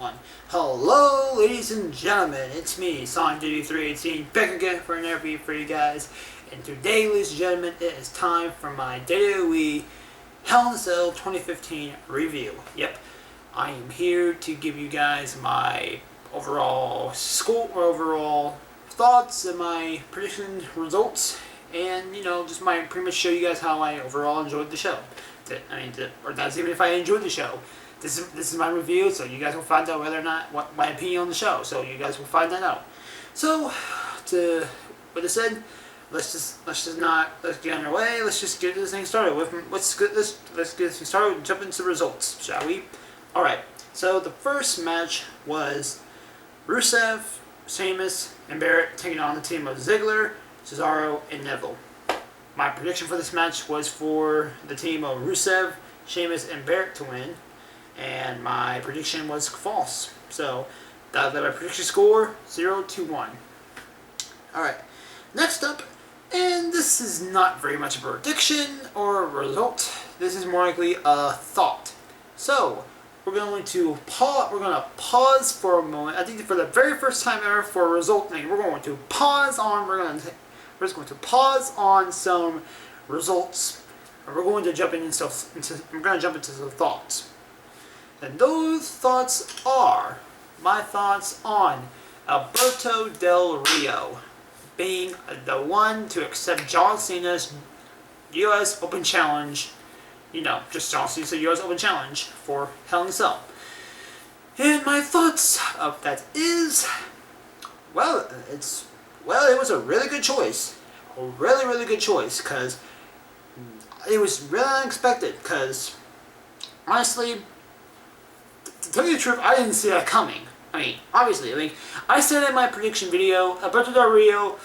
1. Hello, ladies and gentlemen, it's me, Sonic318, back again for an interview for you guys. And today, ladies and gentlemen, it is time for my WWE Hell in a Cell 2015 review. Yep, I am here to give you guys my overall score, overall thoughts, and my prediction results, and just pretty much show you guys how I overall enjoyed the show. Or that's even if I enjoyed the show. This is my review, so you guys will find out whether or not what my opinion on the show. So you guys will find that out. So, with that said, let's get on our way. Let's just get this thing started. Let's get this thing started and jump into the results, shall we? All right. So the first match was Rusev, Sheamus, and Barrett taking on the team of Ziggler, Cesaro, and Neville. My prediction for this match was for the team of Rusev, Sheamus, and Barrett to win, and my prediction was false. So, my prediction score, 0-1. Alright, next up, and this is not very much a prediction or a result, this is more likely a thought. So, we're going to pause for a moment. I think for the very first time ever for a result thing, we're going to pause on, we're just going to pause on some results, and we're going to jump into some thoughts. And those thoughts are my thoughts on Alberto Del Rio being the one to accept John Cena's U.S. Open Challenge, just John Cena's U.S. Open Challenge for Hell in a Cell. And my thoughts of that is, it was a really good choice. A really, really good choice, because it was really unexpected, because, honestly, to tell you the truth, I didn't see that coming. Obviously, I said in my prediction video, Alberto Del Rio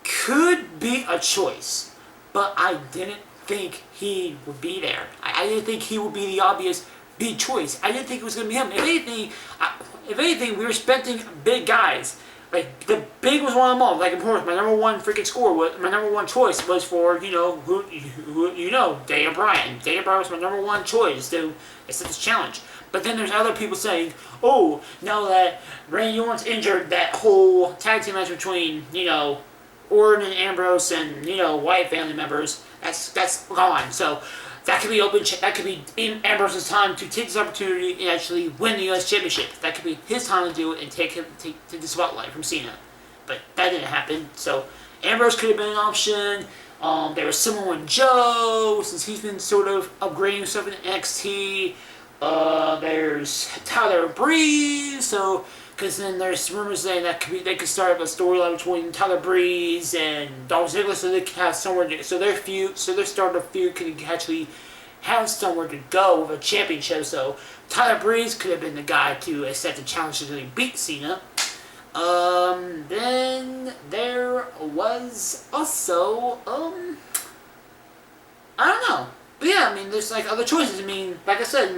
could be a choice, but I didn't think he would be there. I didn't think he would be the obvious big choice. I didn't think it was going to be him. If anything, we were expecting big guys. The big was one of them all. Of course, my number one freaking score, my number one choice was for, Daniel Bryan. Daniel Bryan was my number one choice to accept this challenge. But then there's other people saying, oh, now that Randy Orton's injured, that whole tag team match between, Orton and Ambrose and, Wyatt family members, that's gone. So that could be open. That could be in Ambrose's time to take this opportunity and actually win the U.S. Championship. That could be his time to do it and take the spotlight from Cena. But that didn't happen. So Ambrose could have been an option. There was Samoa Joe, since he's been sort of upgrading himself in NXT. There's Tyler Breeze. So, because then there's rumors saying that they could start up a storyline between Tyler Breeze and Dolph Ziggler, so they can have somewhere to, so their start of feud could actually have somewhere to go with a championship. So Tyler Breeze could have been the guy to accept the challenge to really beat Cena. Then there was also I don't know. But yeah, there's other choices. Like I said,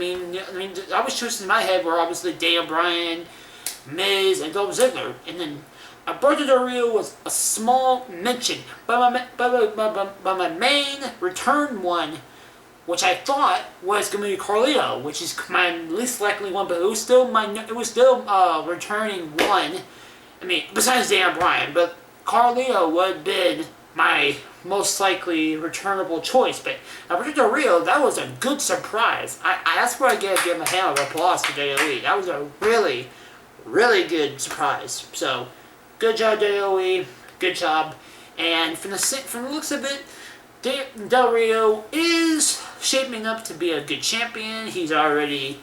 obvious choices in my head were obviously Daniel Bryan, Miz, and Dolph Ziggler, and then Alberto Del Rio was a small mention, but my main return one, which I thought was going to be Carlito, which is my least likely one, but it was still returning one. Besides Daniel Bryan, but Carlito would have been my most likely returnable choice. But Alberto Del Rio, that was a good surprise. That's where I give him a hand of applause to WWE. That was a really, really good surprise. So, good job, WWE. Good job. And from the looks of it, Del Rio is shaping up to be a good champion. He's already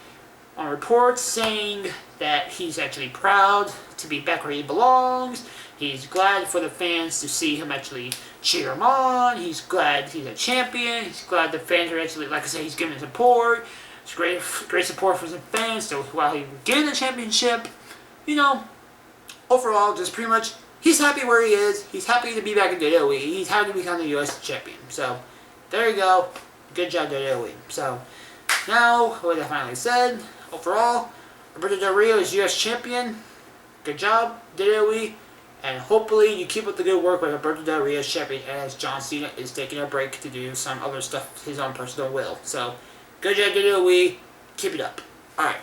on reports saying that he's actually proud to be back where he belongs. He's glad for the fans to see him actually cheer him on. He's glad he's a champion. He's glad the fans are actually, like I said, he's giving support. It's great support for some fans. So while he's getting the championship, overall, just pretty much, he's happy where he is. He's happy to be back in WWE. He's happy to become the U.S. champion. So, there you go. Good job, WWE. So, now, what I finally said, overall, Alberto Del Rio is U.S. champion. Good job, WWE. And hopefully you keep up the good work with Alberto Del Rio as champion, as John Cena is taking a break to do some other stuff, his own personal will. So, good job, WWE. Keep it up. Alright.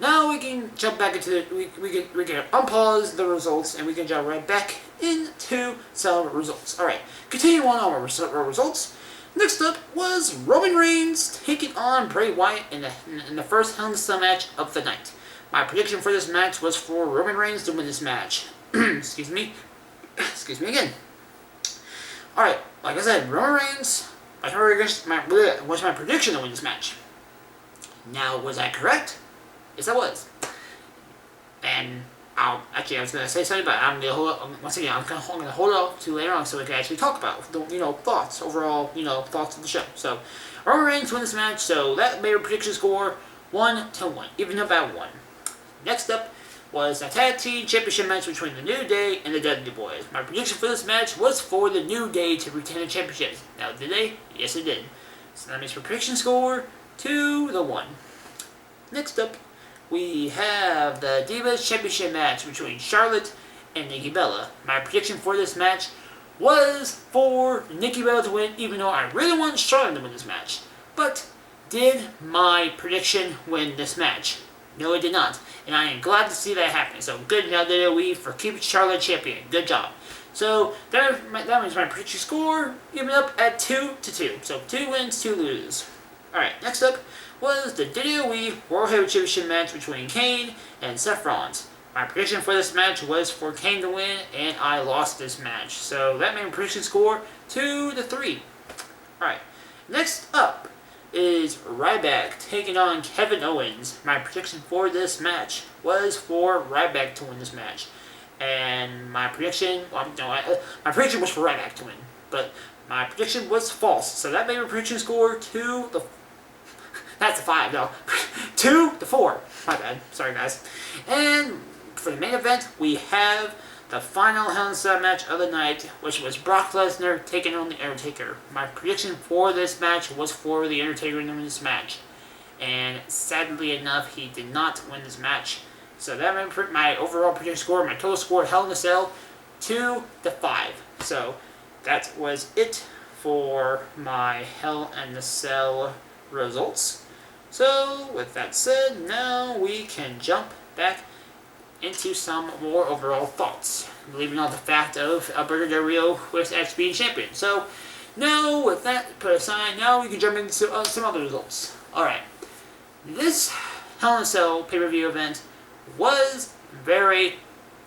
Now we can jump back into we can unpause the results and we can jump right back into some results. All right, continuing on our results. Next up was Roman Reigns taking on Bray Wyatt in the first Hell in a Cell match of the night. My prediction for this match was for Roman Reigns to win this match. Excuse me again. All right, like I said, Roman Reigns. Was my prediction to win this match. Now, was I correct? Yes, I was. And I was gonna say something, but I'm gonna hold up. Once again, I'm gonna hold off to later on so we can actually talk about the thoughts, overall thoughts of the show. So, Roman Reigns won this match. So that made a prediction score 1-1, even up at 1. Next up was a tag team championship match between the New Day and the Dudley Boys. My prediction for this match was for the New Day to retain the championships. Now, did they? Yes, it did. So that makes my prediction score 2-1. Next up, we have the Divas Championship match between Charlotte and Nikki Bella. My prediction for this match was for Nikki Bella to win, even though I really wanted Charlotte to win this match. But did my prediction win this match? No, it did not. And I am glad to see that happen. So good job, WWE, for keeping Charlotte champion. Good job. So that means my prediction score even up at 2-2. So 2 wins, 2 loses. Alright, next up was the WWE World Heavyweight Championship match between Kane and Seth Rollins. My prediction for this match was for Kane to win, and I lost this match. So that made my prediction score 2-3. Alright, next up is Ryback taking on Kevin Owens. My prediction for this match was for Ryback to win this match. And my prediction, my prediction was for Ryback to win. But my prediction was false. So that made my prediction score that's a 5, no. 2-4. My bad. Sorry, guys. And for the main event, we have the final Hell in a Cell match of the night, which was Brock Lesnar taking on The Undertaker. My prediction for this match was for The Undertaker to win this match. And sadly enough, he did not win this match. So that made my overall prediction score, my total score Hell in a Cell, 2-5. So that was it for my Hell in a Cell results. So with that said, now we can jump back into some more overall thoughts, leaving out the fact of Alberto Del Rio was actually being champion. So now with that put aside, now we can jump into some other results. Alright, this Hell in a Cell pay-per-view event was very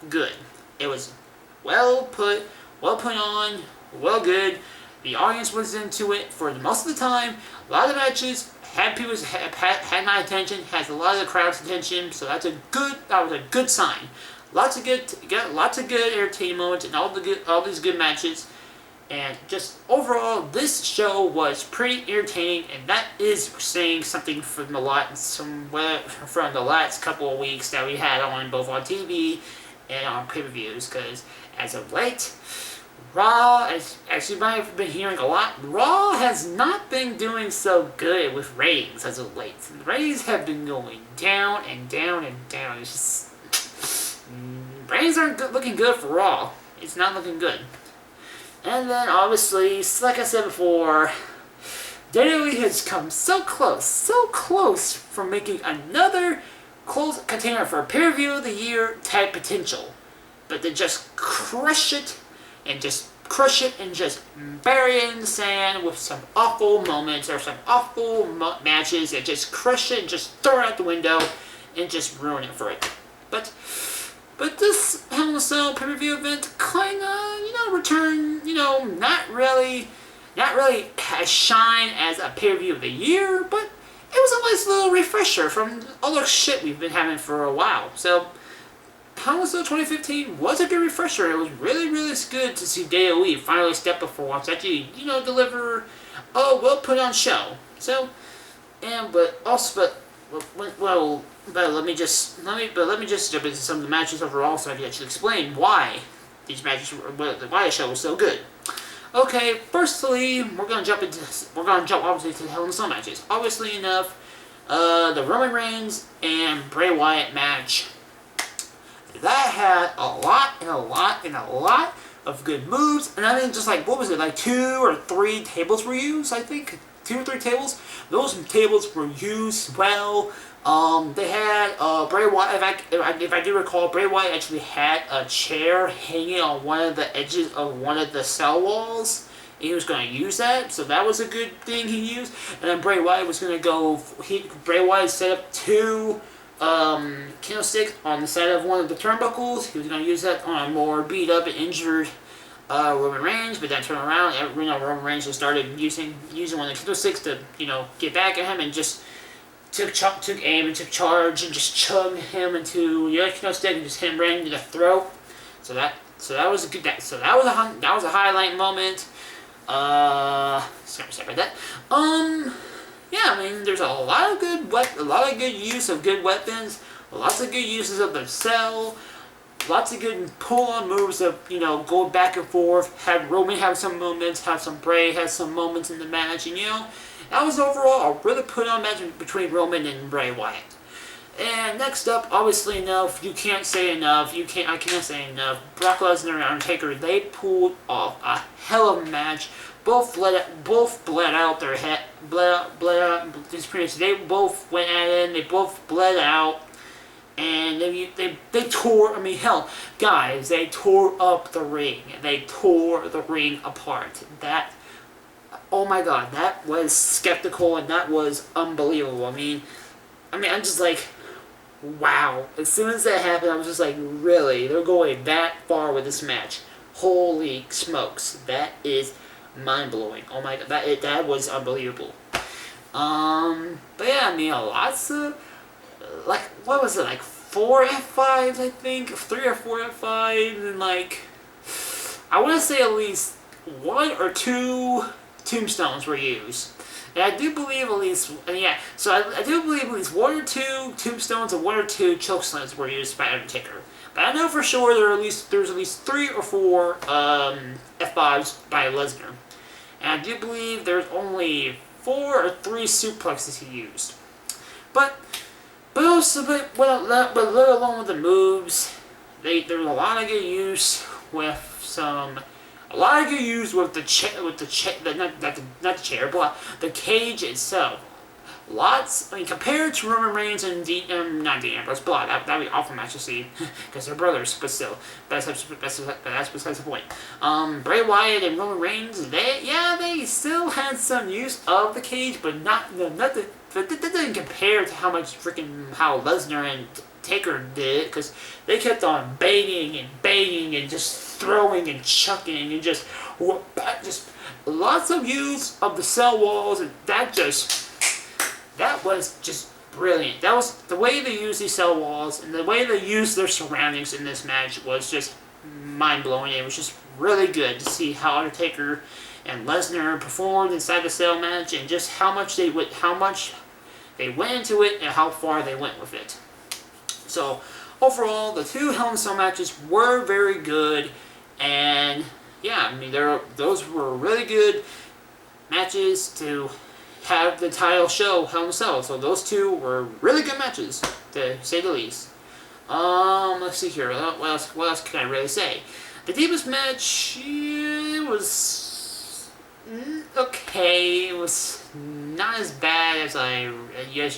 good. It was well put on, well good. The audience was into it for most of the time. A lot of the matches had my attention, has a lot of the crowd's attention, so that was a good sign. Lots of good entertainment and all these good matches, and just overall, this show was pretty entertaining, and that is saying something from the last couple of weeks that we had on both on TV and on pay-per-views. Because as of late, Raw, as you might have been hearing a lot, Raw has not been doing so good with ratings as of late. The ratings have been going down and down and down. It's just ratings aren't looking good for Raw. It's not looking good. And then obviously, like I said before, WWE has come so close from making another close contender for a pay-per-view of the year type potential, but they just crush it and just bury it in the sand with some awful moments or some awful matches that just crush it and just throw it out the window and just ruin it for it. But this Hell in a Cell pay-per-view event kinda, returned, not really as shine as a pay-per-view of the year, but it was a nice little refresher from all the shit we've been having for a while. So Hell in a Cell 2015 was a good refresher. It was really good to see WWE finally step up for once, actually, deliver a well put on show. So, but let me just jump into some of the matches overall, so I can actually explain why these matches, why the show was so good. Okay, firstly, we're gonna jump obviously to the Hell in a Cell matches. Obviously enough, the Roman Reigns and Bray Wyatt match. That had a lot of good moves, and I mean, just like, what was it, like 2 or 3 tables were used, I think? 2 or 3 tables? Those tables were used well They had Bray Wyatt. If I do recall, Bray Wyatt actually had a chair hanging on one of the edges of one of the cell walls. He was going to use that, so that was a good thing he used. And then Bray Wyatt was going to go. Bray Wyatt set up two candlesticks on the side of one of the turnbuckles. He was going to use that on a more beat up and injured Roman Reigns, but then turn around. Roman Reigns just started using one of the candlesticks to get back at him and just took aim and took charge and just chugged him into the other stick and just hit him right into the throat. So that was a good. That was a highlight moment. Sorry about that. Yeah, I mean, there's a lot of good use of good weapons. Lots of good uses of the cell. Lots of good pull-on moves of go back and forth. Had Roman have some moments. Have some Bray have some moments in the match, and that was overall a really put-on match between Roman and Bray Wyatt. And next up, obviously enough, I can't say enough. Brock Lesnar and Undertaker, they pulled off a hell of a match. Both bled out their head, bled out. They both went at it, and they both bled out. And they tore. I mean, hell, guys, they tore up the ring. They tore the ring apart. Oh my God, that was skeptical and that was unbelievable. I mean, I'm just like, wow. As soon as that happened, I was just like, really? They're going that far with this match? Holy smokes, that is mind-blowing. Oh my God, that was unbelievable. But yeah, I mean, lots of, like, what was it, like 4 F5s, I think? 3 or 4 F5s, and like, I want to say at least 1 or 2 tombstones were used. And I do believe at least, I do believe at least 1 or 2 tombstones and 1 or 2 chokeslams were used by Undertaker. But I know for sure there's at least 3 or 4 F5s by Lesnar. And I do believe there's only 4 or 3 suplexes he used. But let alone with the moves, there's a lot of good use with not the chair, but the cage itself. Lots. I mean, compared to Roman Reigns and not Dean Ambrose, but that'd be an awful match to see because they're brothers. But still, that's besides the point. Bray Wyatt and Roman Reigns, they still had some use of the cage, but that didn't compare to how Lesnar and Taker did, because they kept on banging and just throwing and chucking and just lots of use of the cell walls, and that was just brilliant. That was the way they used these cell walls and the way they used their surroundings in this match was just mind-blowing. It was just really good to see how Undertaker and Lesnar performed inside the cell match and just how much they went into it and how far they went with it. So overall, the 2 Hell in a Cell matches were very good, and yeah, I mean those were really good matches to have the title show Hell in a Cell. So those 2 were really good matches, to say the least. Let's see here. What else can I really say? The Divas match, it was okay. It was not as bad as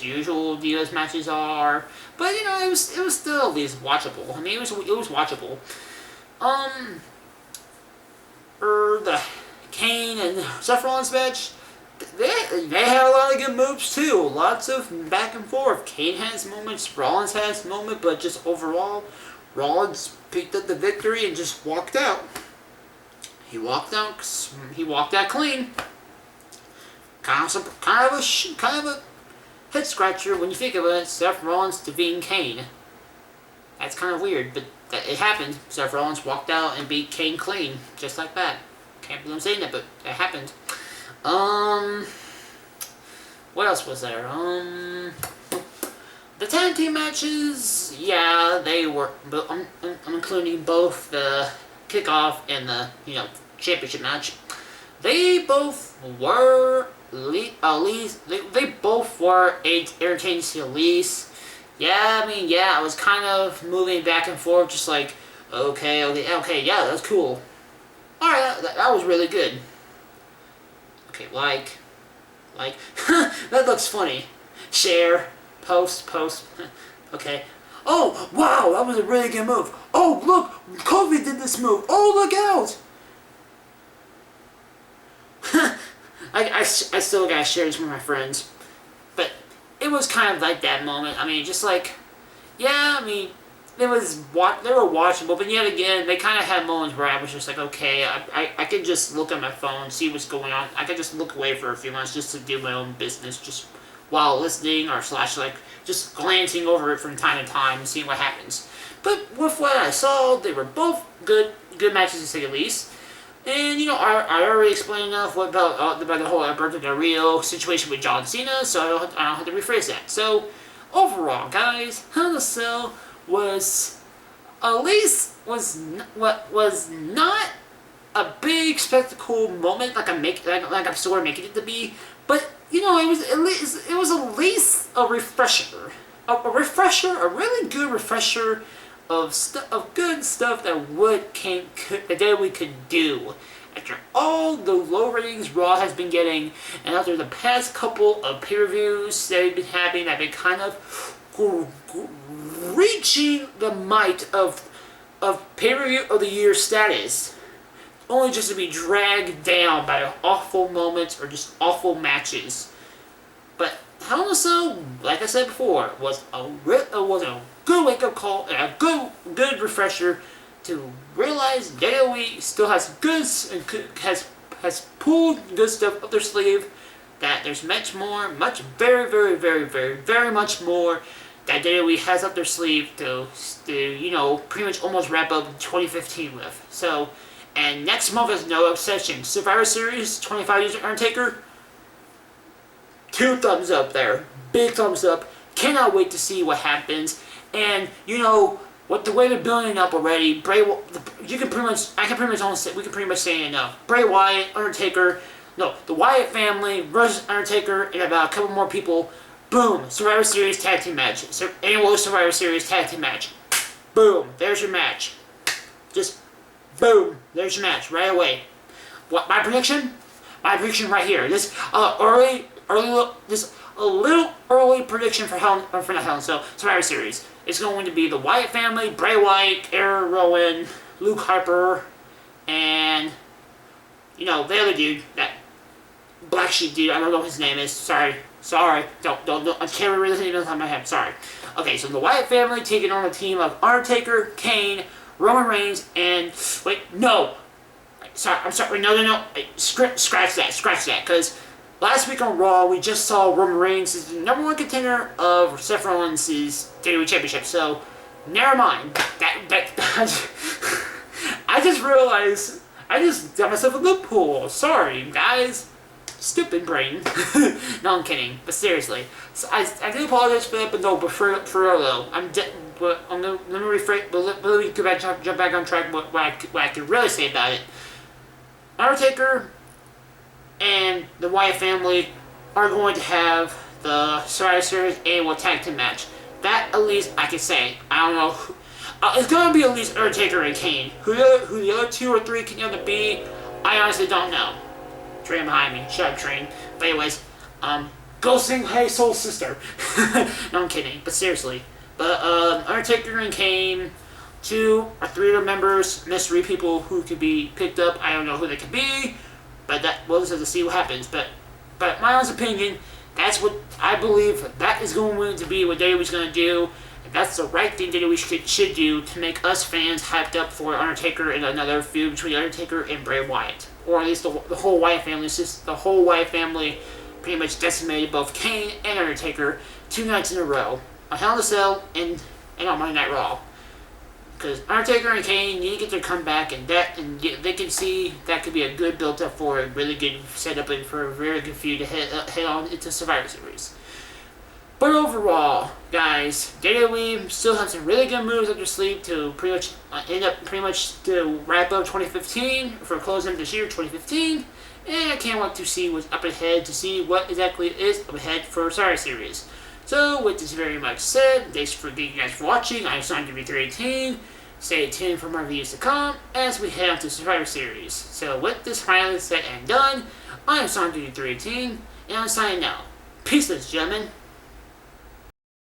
usual Divas matches are, but it was still at least watchable. I mean, it was watchable. The Kane and Seth Rollins match, they had a lot of good moves too. Lots of back and forth. Kane has moments, Rollins has moments, but just overall, Rollins picked up the victory and just walked out. He walked out clean. Kind of a head scratcher when you think of it. Seth Rollins defeating Kane. That's kind of weird, but it happened. Seth Rollins walked out and beat Kane clean, just like that. Can't believe I'm saying that, but it happened. What else was there? The tag team matches, yeah, they were. But I'm including both the kickoff and the championship match. They both were at least they both were entertaining to the least. Yeah, I mean, I was kind of moving back and forth, just like, okay, yeah, that's cool. Alright, that was really good. Okay, like, that looks funny. Share, Post. Okay. Oh, wow, that was a really good move. Oh, look, Kofi did this move. Oh, look out. I still gotta share this with my friends. But it was kind of like that moment. I mean, just like, yeah, I mean, they were watchable, but yet again, they kind of had moments where I was just like, okay, I could just look at my phone, see what's going on. I could just look away for a few months just to do my own business, just while listening or slash like just glancing over it from time to time and seeing what happens. But with what I saw, they were both good matches to say the least. And, you know, I already explained enough about the whole Alberto Del Rio situation with John Cena, so I don't have to rephrase that. So, overall, guys, Hell in a Cell was not a big spectacle moment like I'm sort of making it to be, but you know, it was at least a refresher, a really good refresher of good stuff that we could do after all the low ratings Raw has been getting, and after the past couple of pay-per-views that have been happening, that have been kind of reaching the might of pay-per-view of the year status, only just to be dragged down by awful moments or just awful matches. But Hell in a Cell, like I said before, was a good wake-up call and a good refresher to realize WWE still has has pulled good stuff up their sleeve. That there's very much more that WWE has up their sleeve to you know, pretty much almost wrap up 2015 with. So, and next month is no exception. Survivor Series 25 years of Undertaker. 2 thumbs up there. Big thumbs up. Cannot wait to see what happens. And, you know, the way they're building up already, we can pretty much say enough. Bray Wyatt, Undertaker, the Wyatt family versus Undertaker, and about a couple more people. Boom. Survivor Series tag team match. Annual Survivor Series tag team match. Boom. There's your match. Just, boom. There's your match right away. What, my prediction? My prediction right here. This, a little early prediction for the Hell in a Cell Survivor Series. It's going to be the Wyatt family, Bray Wyatt, Eric Rowan, Luke Harper, and, you know, the other dude, that black sheep dude, I don't know what his name is, sorry, don't, I can't remember his name off the top of my head, sorry. Okay, so the Wyatt family taking on a team of Undertaker, Kane, Roman Reigns, and, wait, no, I'm sorry, no, scratch that, because last week on Raw, we just saw Roman Reigns as the #1 contender of Seth Rollins' WWE Championship, so never mind. I just realized, I just got myself a loophole. Sorry, guys. Stupid brain. No, I'm kidding, but seriously. So I do apologize for that, but no, but for real though, let me rephrase, let me jump back on track what I can really say about it. Undertaker and the Wyatt family are going to have the Survivor Series annual tag team match. That, at least, I can say. I don't know. It's going to be at least Undertaker and Kane. Who the other 2 or 3 can end up be, I honestly don't know. Train behind me. Shut up, Train. But anyways, go sing Hey Soul Sister. No, I'm kidding. But seriously. But, Undertaker and Kane, 2 or 3 other members, mystery people who could be picked up. I don't know who they could be. But we'll just have to see what happens. But my honest opinion, that's what I believe that is going to be what WWE's going to do. And that's the right thing WWE should do to make us fans hyped up for Undertaker and another feud between Undertaker and Bray Wyatt. Or at least the whole Wyatt family. It's just the whole Wyatt family pretty much decimated both Kane and Undertaker 2 nights in a row. On Hell in a Cell and on Monday Night Raw. Because Undertaker and Kane need to get their comeback, and they can see that could be a good build-up for a really good setup and for a very good feud to head on into Survivor Series. But overall, guys, WWE still has some really good moves up their sleeve to pretty much to wrap up 2015 for closing this year, 2015. And I can't wait to see what's up ahead, to see what exactly is up ahead for Survivor Series. So, with this very much said, thanks for you guys for watching. I'm SonDB318. Stay tuned for more reviews to come as we head on to Survivor Series. So, with this finally said and done, I'm SonDB318, and I'm signing out. Peace, ladies and gentlemen.